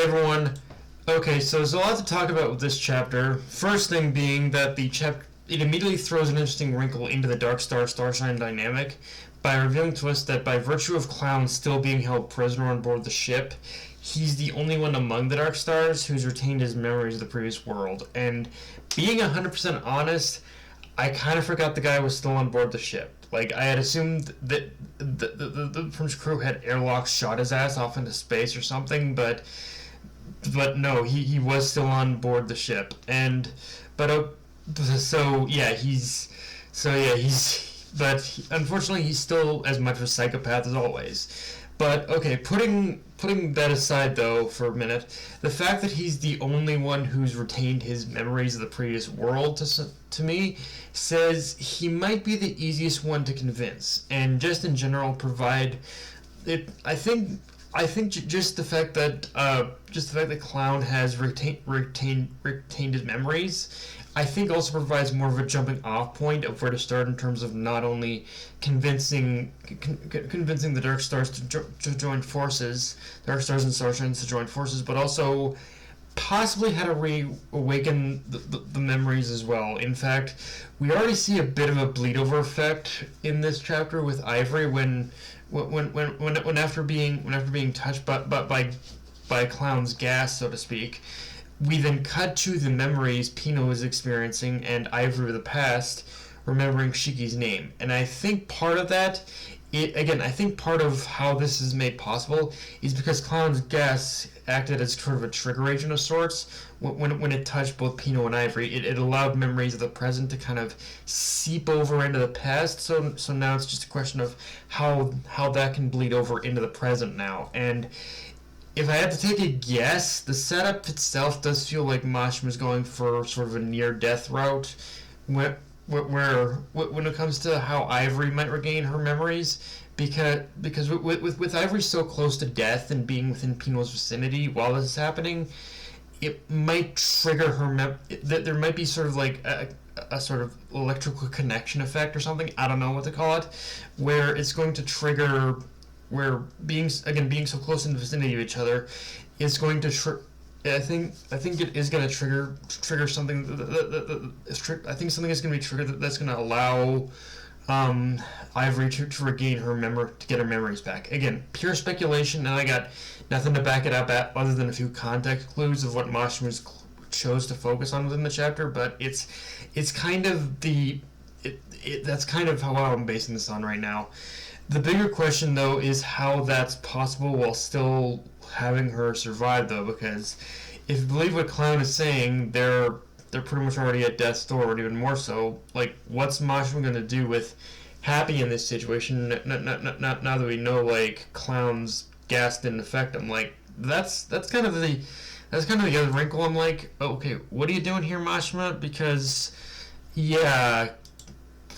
everyone. Okay, so there's a lot to talk about with this chapter. First thing being that it immediately throws an interesting wrinkle into the Dark Star Starshine dynamic by revealing to us that by virtue of Clown still being held prisoner on board the ship, he's the only one among the Dark Stars who's retained his memories of the previous world. And being 100% honest, I kind of forgot the guy was still on board the ship. Like, I had assumed that the Prince crew had airlock shot his ass off into space or something, but no, he was still on board the ship. But unfortunately he's still as much of a psychopath as always. But okay, putting that aside though for a minute, the fact that he's the only one who's retained his memories of the previous world to me says he might be the easiest one to convince, and just in general provide it. I think just the fact that Clown has retained his memories, I think also provides more of a jumping off point of where to start in terms of not only convincing the Dark Stars to join forces, Dark Stars and Starshines to join forces, but also possibly how to reawaken the memories as well. In fact, we already see a bit of a bleed over effect in this chapter with Ivory when after being touched by Clown's gas, so to speak, we then cut to the memories Pino is experiencing and Ivory of the past remembering Shiki's name. And I think part of that, I think part of how this is made possible is because Clown's gas acted as sort of a trigger agent of sorts. When it touched both Pino and Ivory, it allowed memories of the present to kind of seep over into the past. So now it's just a question of how that can bleed over into the present now. And if I had to take a guess, the setup itself does feel like Mashima's going for sort of a near-death route, where when it comes to how Ivory might regain her memories, because with Ivory so close to death and being within Pino's vicinity while this is happening, it might trigger her there might be sort of like a sort of electrical connection effect or something, I don't know what to call it, where it's going to trigger, where being so close in the vicinity of each other is going to I think it is going to trigger something. I think something is going to be triggered that's going to allow Ivory to regain her to get her memories back. Again, pure speculation, and I got nothing to back it up at other than a few context clues of what Mashima chose to focus on within the chapter. But it's kind of that's kind of how I'm basing this on right now. The bigger question, though, is how that's possible while still having her survive, though, because if you believe what Clown is saying, they're pretty much already at death's door, or even more so. Like, what's Mashima going to do with Happy in this situation? Now that we know, like, Clown's gas didn't affect him, like, that's kind of the other wrinkle. I'm like, okay, what are you doing here, Mashima? Because, yeah,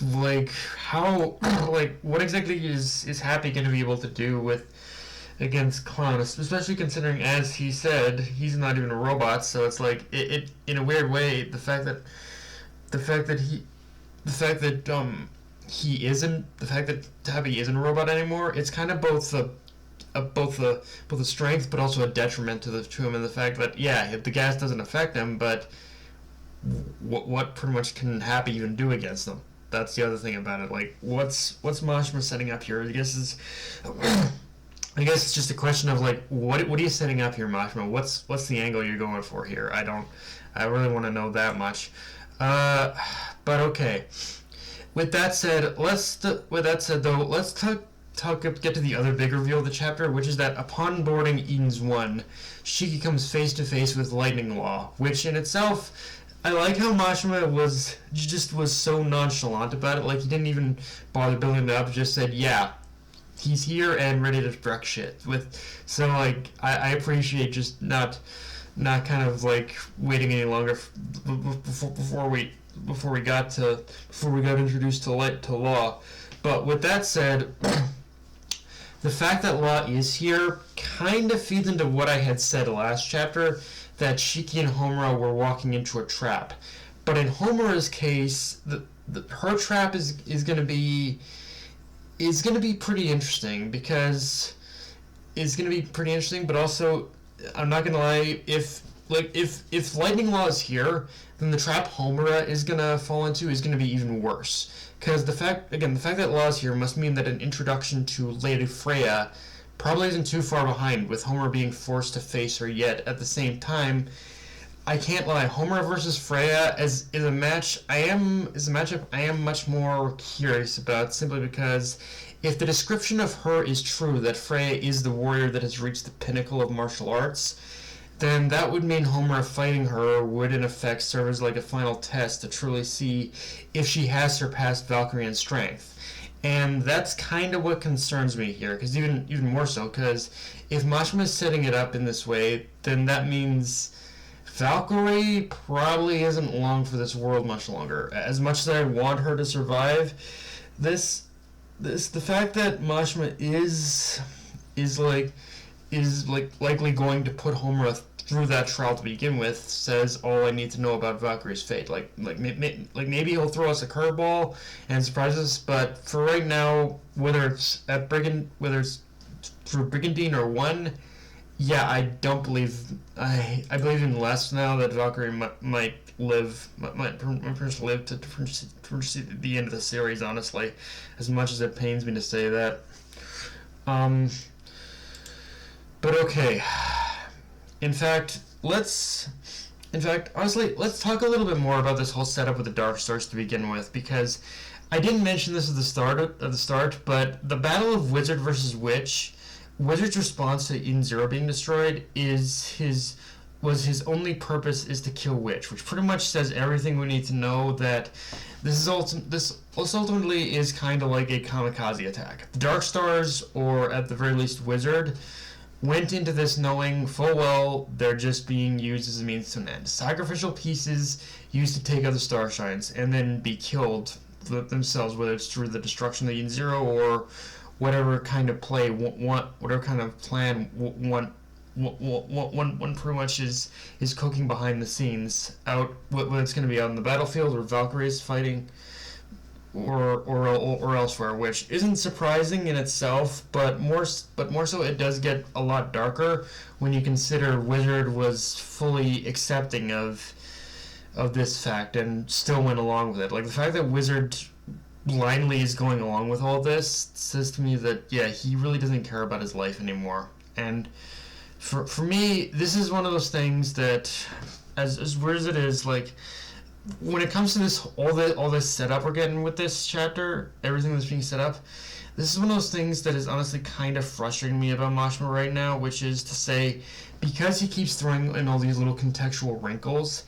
like, how, like, what exactly is Happy going to be able to do against Clown, especially considering, as he said, he's not even a robot. So it's like, it in a weird way, the fact that Happy isn't a robot anymore, it's kind of both the strength but also a detriment to him, and the fact that, yeah, the gas doesn't affect him, but what pretty much can Happy even do against them? That's the other thing about it. Like, what's Mashima setting up here? I guess it's just a question of, like, what are you setting up here, Mashima? What's the angle you're going for here? I really want to know that much. But okay. With that said, let's get to the other big reveal of the chapter, which is that upon boarding Eden's One, Shiki comes face to face with Lightning Law, which in itself, I like how Mashima was so nonchalant about it. Like, he didn't even bother building it up. Just said, yeah, he's here and ready to wreck shit. So like, I appreciate just not kind of like waiting any longer before we got introduced to Law. But with that said, the fact that Law is here kind of feeds into what I had said last chapter, that Shiki and Homura were walking into a trap. But in Homura's case, her trap is going to be pretty interesting, but also I'm not gonna lie, if Lightning Law is here, then the trap Homura is gonna fall into is gonna be even worse. Because the fact that Law is here must mean that an introduction to Lady Freya probably isn't too far behind, with Homer being forced to face her. Yet at the same time, I can't lie, Homer versus Freya is a matchup I am much more curious about, simply because if the description of her is true, that Freya is the warrior that has reached the pinnacle of martial arts, then that would mean Homer fighting her would in effect serve as like a final test to truly see if she has surpassed Valkyrie in strength. And that's kind of what concerns me here, because even more so, because if Mashima is setting it up in this way, then that means Valkyrie probably isn't long for this world much longer. As much as I want her to survive, the fact that Mashima is likely going to put Homura through that trial to begin with says all I need to know about Valkyrie's fate. Maybe he'll throw us a curveball and surprise us, but for right now, whether it's through Brigandine or one. Yeah, I don't believe. I believe in less now that Valkyrie might live to see the end of the series. Honestly, as much as it pains me to say that. But okay. Honestly, let's talk a little bit more about this whole setup with the Dark Stars to begin with, because I didn't mention this at the start, but the battle of Wizard versus Witch. Wizard's response to Eden Zero being destroyed was his only purpose is to kill Witch, which pretty much says everything we need to know that this ultimately is kind of like a kamikaze attack. The Dark Stars, or at the very least Wizard, went into this knowing full well they're just being used as a means to an end. Sacrificial pieces used to take other star shines and then be killed themselves, whether it's through the destruction of Eden Zero or whatever kind of play, whatever kind of plan one pretty much is cooking behind the scenes, out whether it's going to be out on the battlefield or Valkyrie's fighting or elsewhere, which isn't surprising in itself, but more so it does get a lot darker when you consider Wizard was fully accepting of this fact and still went along with it. Like the fact that Wizard blindly is going along with all this says to me that yeah, he really doesn't care about his life anymore. And for me, this is one of those things that, as weird as it is, like when it comes to this all this setup we're getting with this chapter, everything that's being set up, this is one of those things that is honestly kind of frustrating me about Mashima right now, which is to say, because he keeps throwing in all these little contextual wrinkles,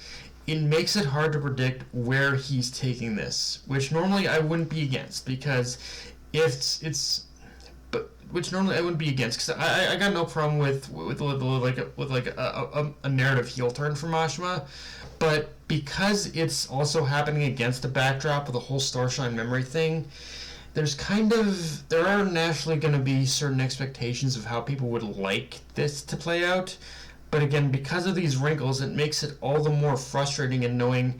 it makes it hard to predict where he's taking this, which normally I wouldn't be against, because which normally I wouldn't be against, because I got no problem with a narrative heel turn for Mashima, but because it's also happening against the backdrop of the whole Starshine memory thing, there are naturally going to be certain expectations of how people would like this to play out. But again, because of these wrinkles, it makes it all the more frustrating in knowing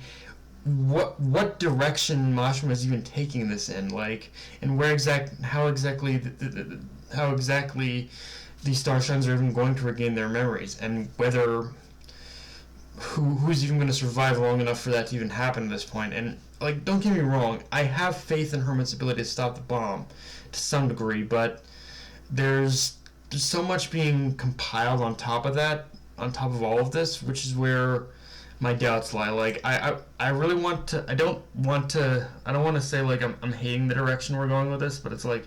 what direction Mashima is even taking this in, like, and how exactly these Starshines are even going to regain their memories, and whether who's even going to survive long enough for that to even happen at this point. And like, don't get me wrong, I have faith in Hermit's ability to stop the bomb to some degree, but there's so much being compiled on top of all of this, which is where my doubts lie. Like, I really want to, I don't want to say like I'm hating the direction we're going with this, but it's like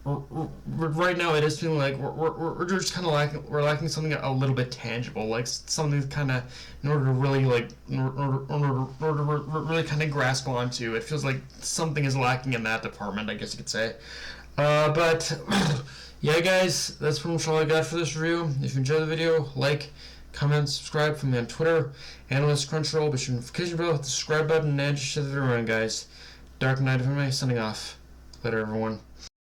right now it is feeling like we're just kind of lacking something a little bit tangible, like something kind of in order to really really kind of grasp onto. It feels like something is lacking in that department, I guess you could say. But yeah, guys, that's pretty much all I got for this review. If you enjoyed the video, like, comment, subscribe. Follow me on Twitter, Analyst Crunchyroll. Be sure to notification bell, hit the subscribe button, and just share the video around, guys. Dark Knight of MMA signing off. Later, everyone.